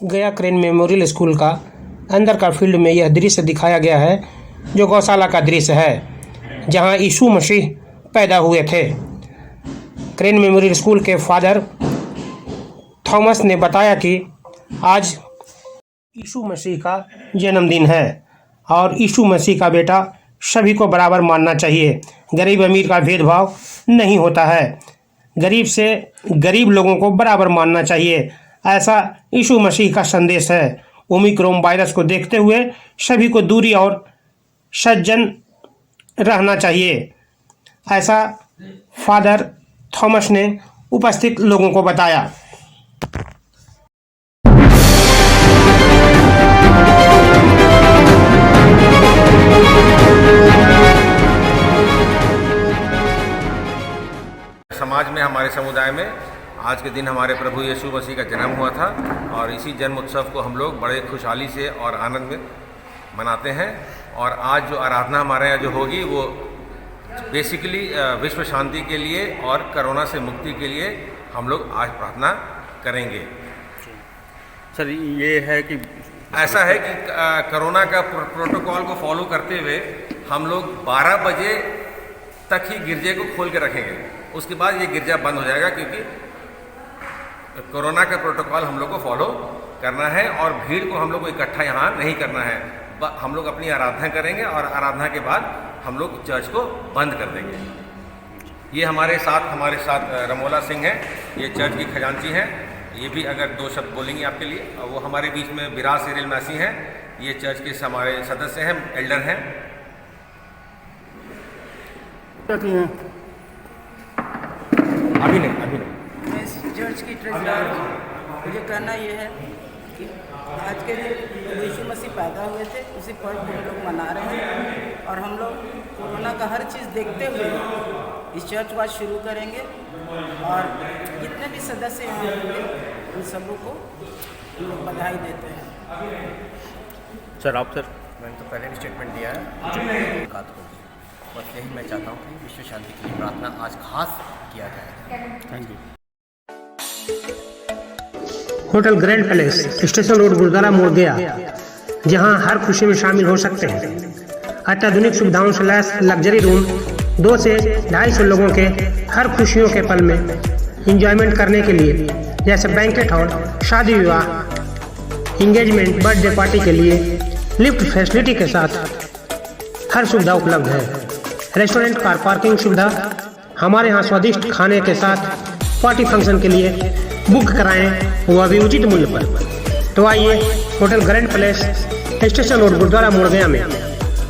गया crane memorial school का अंदर का फील्ड में यह दृश्य दिखाया गया है जो गौशाला का दृश्य है जहां यीशु मसीह पैदा हुए थे। क्रेन मेमोरियल स्कूल के फादर थॉमस ने बताया कि आज यीशु मसीह का जन्मदिन है और यीशु मसीह का बेटा सभी को बराबर मानना चाहिए। गरीब अमीर का भेदभाव नहीं होता है, गरीब से गरीब लोगों को बराबर मानना चाहिए, ऐसा यीशु मसीह का संदेश है। ओमिक्रॉन वायरस को देखते हुए सभी को दूरी और सज्जन रहना चाहिए, ऐसा फादर थॉमस ने उपस्थित लोगों को बताया। समाज में, हमारे समुदाय में आज के दिन हमारे प्रभु यीशु मसीह का जन्म हुआ था और इसी जन्म उत्सव को हम लोग बड़े खुशहाली से और आनंद में मनाते हैं। और आज जो आराधना हमारे यहाँ जो होगी वो बेसिकली विश्व शांति के लिए और कोरोना से मुक्ति के लिए हम लोग आज प्रार्थना करेंगे। सर ये है कि ऐसा है कि कोरोना का प्रोटोकॉल को फॉलो करते हुए हम लोग 12 बजे तक ही गिरजे को खोल के रखेंगे, उसके बाद ये गिरजा बंद हो जाएगा क्योंकि कोरोना का प्रोटोकॉल हम लोग को फॉलो करना है और भीड़ को हम लोग को इकट्ठा यहाँ नहीं करना है। हम लोग अपनी आराधना करेंगे और आराधना के बाद हम लोग चर्च को बंद कर देंगे। ये हमारे साथ रमोला सिंह हैं, ये चर्च की खजांची हैं। ये भी अगर 2 शब्द बोलेंगे आपके लिए। वो हमारे बीच में विराज सिरिल मैसी हैं, ये चर्च के हमारे सदस्य हैं, एल्डर हैं। अभी नहीं मैं इस चर्च की ट्रेजरर हूँ। मुझे कहना ये है कि आज के दिन यीशु मसीह पैदा हुए थे, उसी पर्व को हम लोग मना रहे हैं और हम लोग कोरोना का हर चीज़ देखते हुए इस चर्च को आज शुरू करेंगे और जितने भी सदस्य यहाँ होंगे उन सबों को हम लोग बधाई देते हैं। सर आप सर मैंने तो पहले भी स्टेटमेंट दिया है, बात होगी। बस यही मैं चाहता हूँ कि विश्व शांति के लिए प्रार्थना आज खास किया जाए। Thank you. Hotel grand palace, station road, Gurudwara Mod Gaya, जहां हर खुशी में शामिल हो सकते हैं। अत्याधुनिक सुविधाओं से लैस लग्जरी रूम 2 से 250 लोगों के हर खुशियों के पल में एंजॉयमेंट करने के लिए, जैसे बैंकेट हॉल, शादी विवाह, इंगेजमेंट, बर्थडे पार्टी के लिए लिफ्ट फैसिलिटी के साथ हर सुविधा उपलब्ध है। रेस्टोरेंट, कार पार्किंग सुविधा, हमारे यहाँ स्वादिष्ट खाने के साथ पार्टी फंक्शन के लिए बुक कराएं, वह भी उचित मूल्य पर। तो आइए hotel grand palace, station road, Gurudwara Mod Gaya में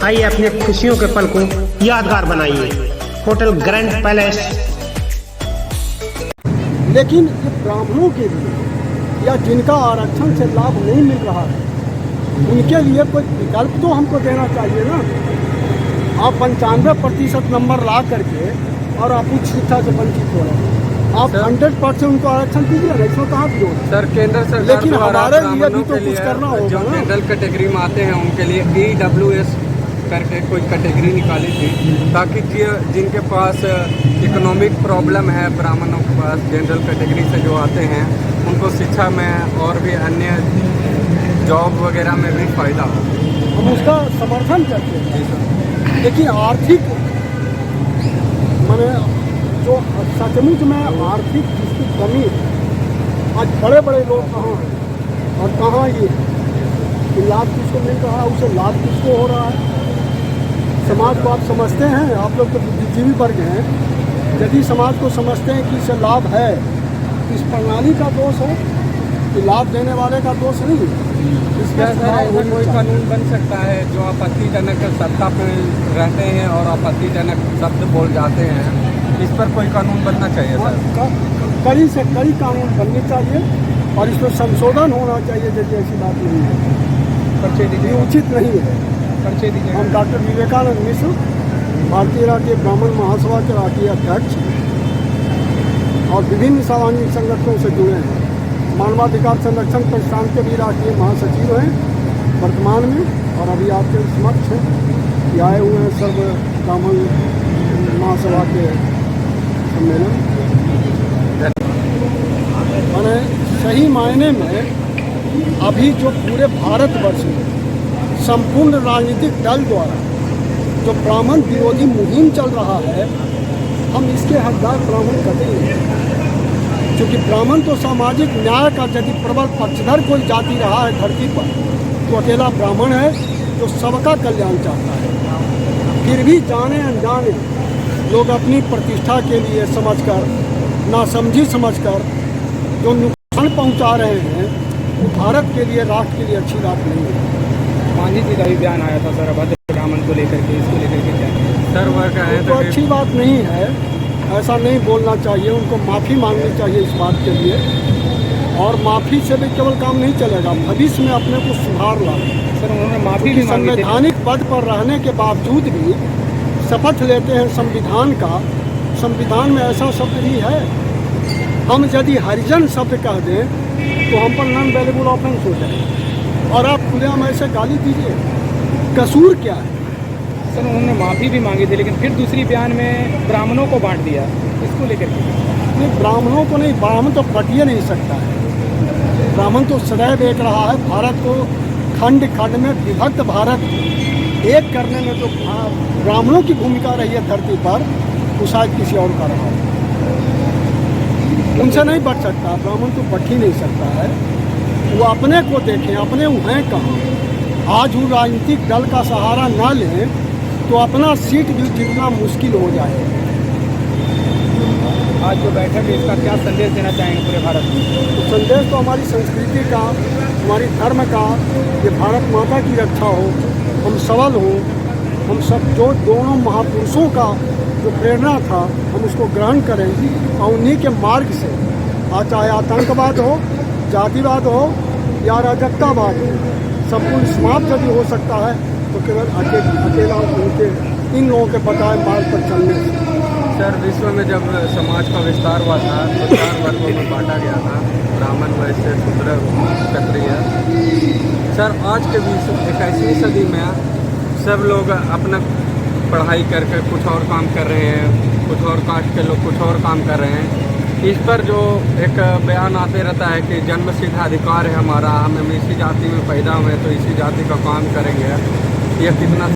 आइए अपने खुशियों के पल को यादगार बनाइए। Hotel grand palace. लेकिन ये ब्राह्मणों के लिए या जिनका आरक्षण से लाभ नहीं मिल रहा है, उनके लिए कोई विकल्प तो हमको देना चाहिए ना। आप 95% नंबर ला करके और आप उच्च शिक्षा से वंचित हो रहे हैं। आप 100% उनको आरक्षण दीजिए ना, इसमें कहाँ विरोध। सर केंद्र सरकार लेकिन हमारे लिए भी तो कुछ करना होगा जो ना। जनरल कैटेगरी में आते हैं उनके लिए EWS करके कोई कैटेगरी निकाली थी, ताकि जिनके पास इकोनॉमिक प्रॉब्लम है, ब्राह्मणों के पास जनरल कैटेगरी से जो आते हैं, उनको शिक्षा में और भी अन्य जॉब वगैरह में भी फायदा हो। हम उसका समर्थन करते हैं, लेकिन आर्थिक मैंने जो सचमुच में आर्थिक जिसकी कमी, आज बड़े बड़े लोग कहाँ हैं और कहाँ ये लाभ किसको मिल रहा है, उसे लाभ किसको हो रहा है। समाज को आप समझते हैं, आप लोग तो बुद्धिजीवी वर्ग हैं, यदि समाज को समझते हैं कि इसे लाभ है, इस प्रणाली का दोष है कि लाभ देने वाले का दोष नहीं है। इसका ऐसा कोई कानून बन सकता है जो आपत्तिजनक सत्ता पर रहते हैं और आपत्तिजनक शब्द बोल जाते हैं, इस पर कोई कानून बनना चाहिए सर। कड़ी से कड़ी कानून बनने चाहिए और इसमें संशोधन होना चाहिए, जैसे ऐसी बात नहीं है। परिचय दीजिए। उचित नहीं है। परिचय दीजिए। हम डॉक्टर विवेकानंद मिश्र, भारतीय राष्ट्रीय ब्राह्मण महासभा के राष्ट्रीय अध्यक्ष और विभिन्न सामाजिक संगठनों से जुड़े हैं। मानवाधिकार संरक्षण प्रतिष्ठान के भी राष्ट्रीय महासचिव हैं वर्तमान में, और अभी आपके समक्ष हैं कि आए हुए हैं सर्व ब्राह्मण महासभा के सम्मेलन। मैंने सही मायने में अभी जो पूरे भारतवर्ष में संपूर्ण राजनीतिक दल द्वारा जो ब्राह्मण विरोधी मुहिम चल रहा है, हम इसके हकदार ब्राह्मण कहते हैं। क्योंकि ब्राह्मण तो सामाजिक न्याय का यदि प्रबल पक्षधर कोई जाति रहा है धरती पर, तो अकेला ब्राह्मण है जो सबका कल्याण चाहता है। फिर भी जाने अनजाने लोग अपनी प्रतिष्ठा के लिए समझकर, नासमझी समझकर जो नुकसान पहुंचा रहे हैं, वो भारत के लिए, राष्ट्र के लिए अच्छी बात नहीं है। मांझी जी का भी बयान आया था सर अभद्र ब्राह्मण को लेकर के, इसको लेकर के क्या सर वह कहे तो अच्छी बात नहीं है, ऐसा नहीं बोलना चाहिए। उनको माफ़ी मांगनी चाहिए इस बात के लिए, और माफ़ी से भी केवल काम नहीं चलेगा, भविष्य में अपने को सुधार लाए। सर उन्होंने माफ़ी भी मांगी थी। संवैधानिक पद पर रहने के बावजूद भी शपथ लेते हैं संविधान का। संविधान में ऐसा शब्द भी है, हम यदि हरिजन शब्द कह दें तो हम पर नॉन वेलेबल ऑफेंस हो जाए, और आप खुलेआम ऐसे गाली दीजिए, कसूर क्या है? सर उन्होंने माफ़ी भी मांगी थी, लेकिन फिर दूसरी बयान में ब्राह्मणों को बांट दिया, इसको लेकर के नहीं, ब्राह्मणों को नहीं, ब्राह्मण तो बटिए नहीं सकता है। ब्राह्मण तो सदैव एक रहा है। भारत को खंड खंड में विभक्त भारत एक करने में जो ब्राह्मणों की भूमिका रही है धरती पर, वो शायद किसी और का रहा है। उनसे नहीं बच सकता, ब्राह्मण तो बच ही नहीं सकता है। वो अपने को देखें, अपने हैं कहाँ। आज वो राजनीतिक दल का सहारा ना लें तो अपना सीट भी जीतना मुश्किल हो जाए। आज जो बैठक है इसका क्या संदेश देना चाहेंगे पूरे भारत में? तो संदेश तो हमारी संस्कृति का, हमारी धर्म का, ये भारत माता की रक्षा हो, हम सबल हो, हम सब जो दोनों महापुरुषों का जो प्रेरणा था हम उसको ग्रहण करें, और उन्हीं के मार्ग से, चाहे आतंकवाद हो, जातिवाद हो या अराजकतावाद हो, सब कुछ समाप्त यदि हो सकता है तो केवल अकेला उनके इन लोगों के बताए मार्ग पर चलने से। सर विश्व में जब समाज का विस्तार हुआ था तो 4 वर्गों में बांटा गया था, ब्राह्मण, वैश्य, शूद्र, क्षत्रिय। सर आज के 21वीं सदी में सब लोग अपना पढ़ाई करके कुछ और काम कर रहे हैं, कुछ और कास्ट के लोग कुछ और काम कर रहे हैं। इस पर जो एक बयान आते रहता है कि जन्मसिद्ध अधिकार है हमारा, हम इसी जाति में पैदा हुए तो इसी जाति का काम करेंगे, यह कितना